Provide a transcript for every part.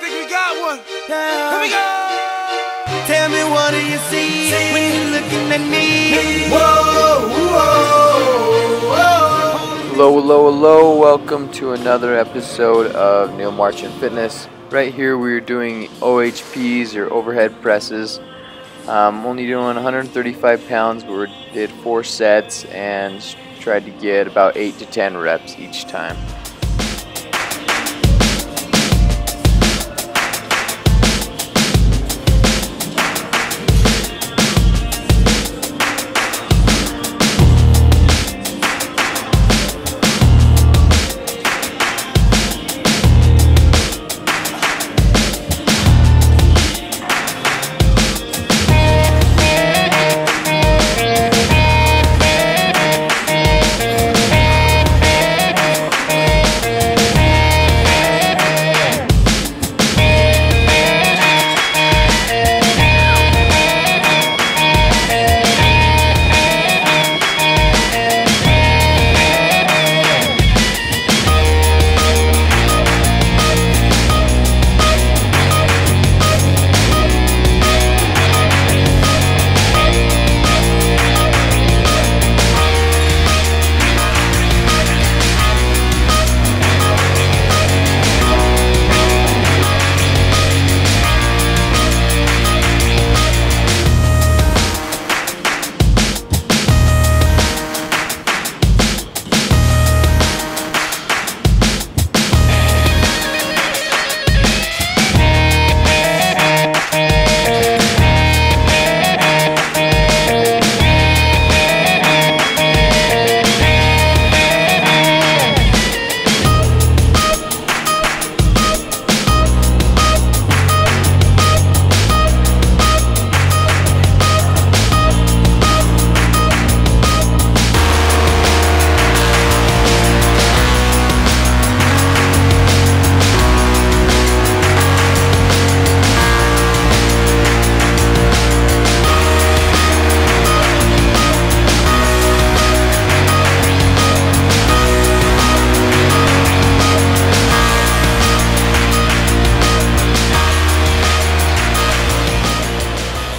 think we got one. Here we go. Tell me, what do you see when you're looking at me? Whoa, whoa, whoa. Hello, welcome to another episode of Neil Marchand Fitness. Right here we're doing OHPs or overhead presses. Only doing 135 pounds, but we did 4 sets and tried to get about 8 to 10 reps each time.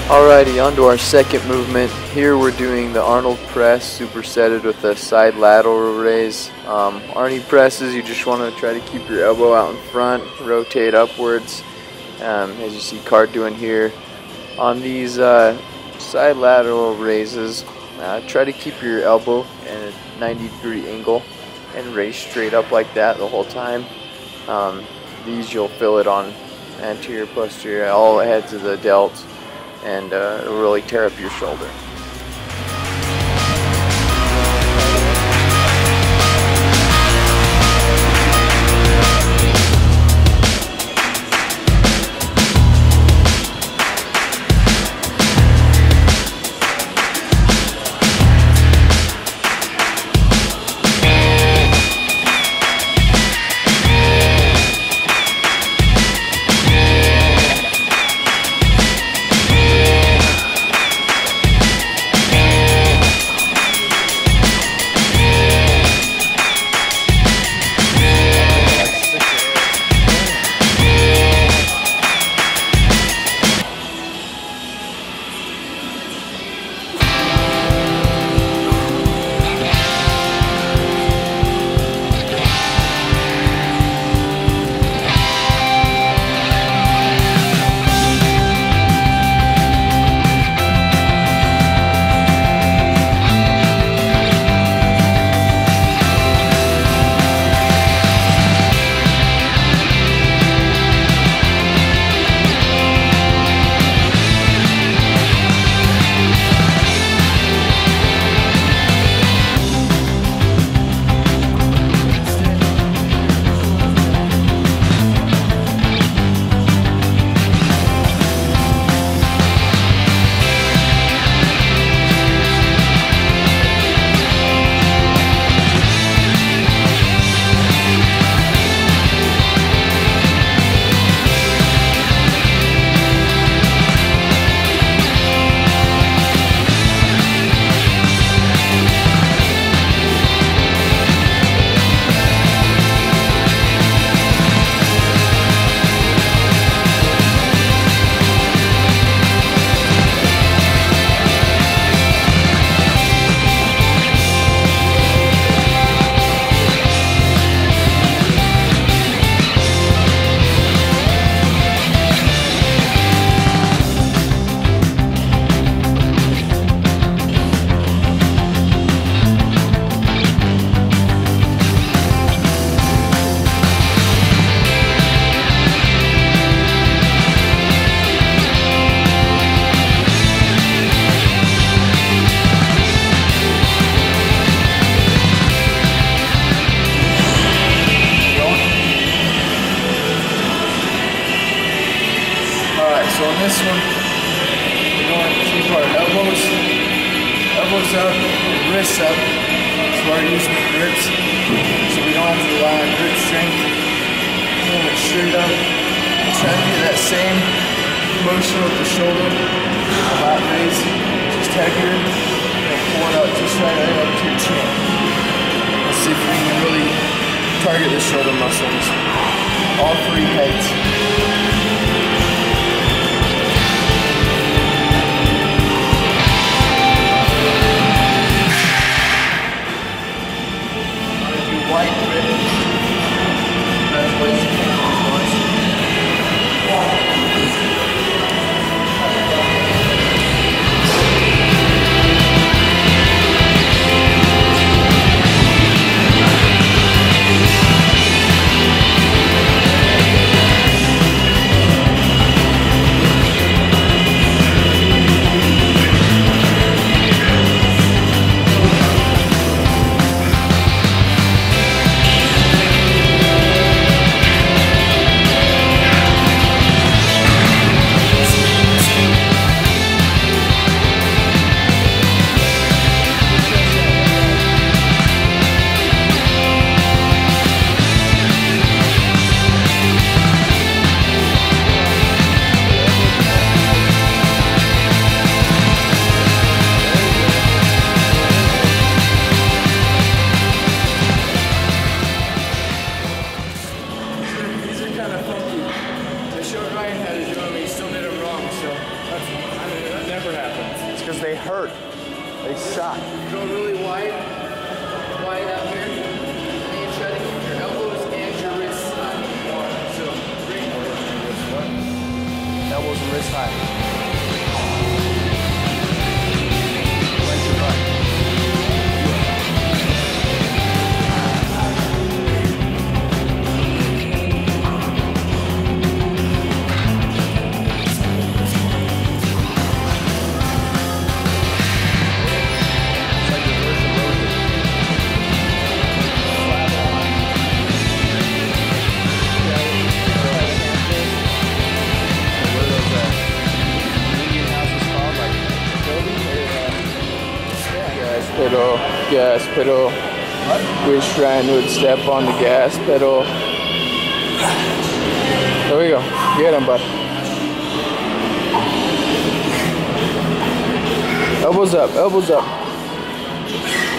Alrighty, on to our second movement. Here we're doing the Arnold press supersetted with a side lateral raise. Arnie presses, you just want to try to keep your elbow out in front, rotate upwards, as you see Cart doing here. On these side lateral raises, try to keep your elbow in a 90-degree angle and raise straight up like that the whole time. These you'll feel it on anterior, posterior, all heads of the delt, and it'll really tear up your shoulder. So on this one, we want to keep our elbows up, wrists up. So we're using the grips, so we don't have to rely on grip strength. Pulling it straight up. Try to get that same motion with the shoulder. Lat raise, just heavier, and pull it up just right up to your chin. Let's see if we can really target the shoulder muscles. All 3 heads. White grip. That's what you can They hurt. They suck. Go really wide out here, and you try to keep your elbows and your wrists high. So bring Elbows and wrists high. gas pedal. Wish Ryan would step on the gas pedal. There we go. Get him, bud. Elbows up, elbows up.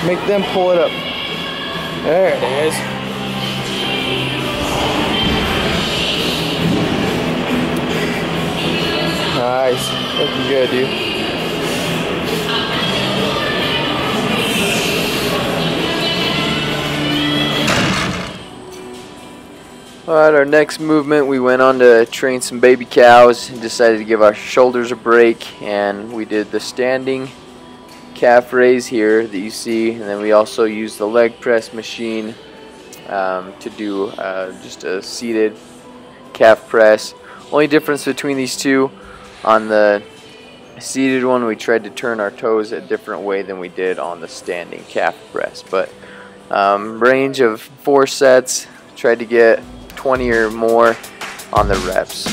Make them pull it up. There it is. Nice. Looking good, dude. Alright, our next movement, we went on to train some baby cows and decided to give our shoulders a break, and we did the standing calf raise here that you see, and then we also used the leg press machine to do just a seated calf press. Only difference between these two, on the seated one we tried to turn our toes a different way than we did on the standing calf press, but range of 4 sets, tried to get 20 or more on the reps.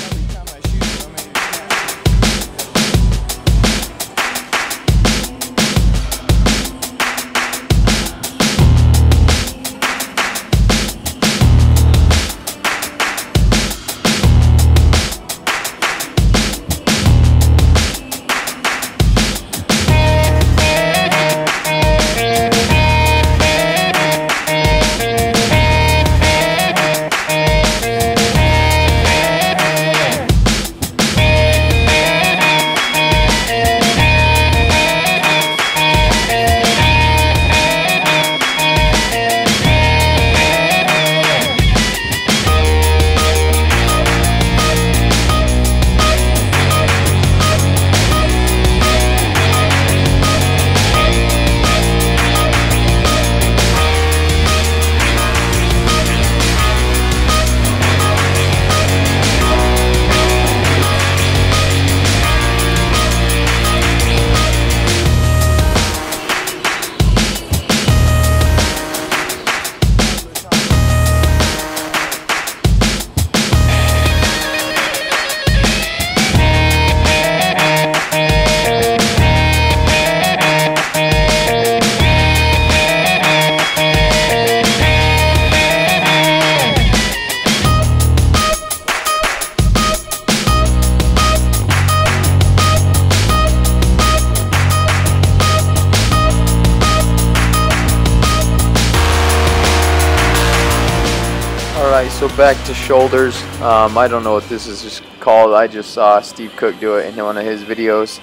so back to shoulders. I don't know what this is just called. I just saw Steve Cook do it in one of his videos.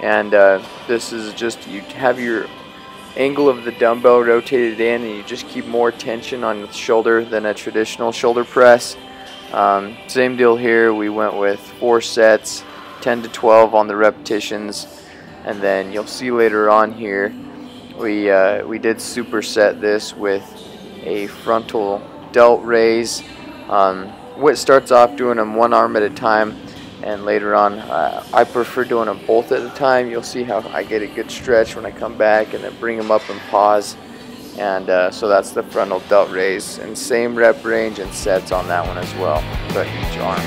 And this is just, you have your angle of the dumbbell rotated in, and you just keep more tension on the shoulder than a traditional shoulder press. Same deal here. We went with 4 sets, 10 to 12 on the repetitions, and then you'll see later on here we did superset this with a frontal delt raise. What starts off doing them one arm at a time, and later on I prefer doing them both at a time. You'll see how I get a good stretch when I come back, and then bring them up and pause. And so that's the frontal delt raise, and same rep range and sets on that one as well, but each arm.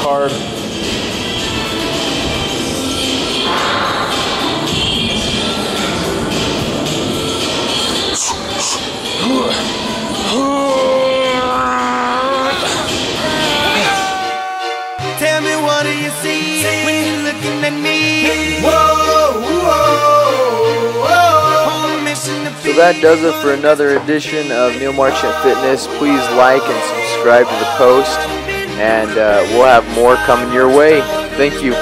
Hard. Tell me, what do you see when you're looking at me? Whoa, whoa, whoa. On a mission to So that does it for another edition of Neil Marchant Fitness. Please like and subscribe to the post, and we'll have more coming your way. Thank you.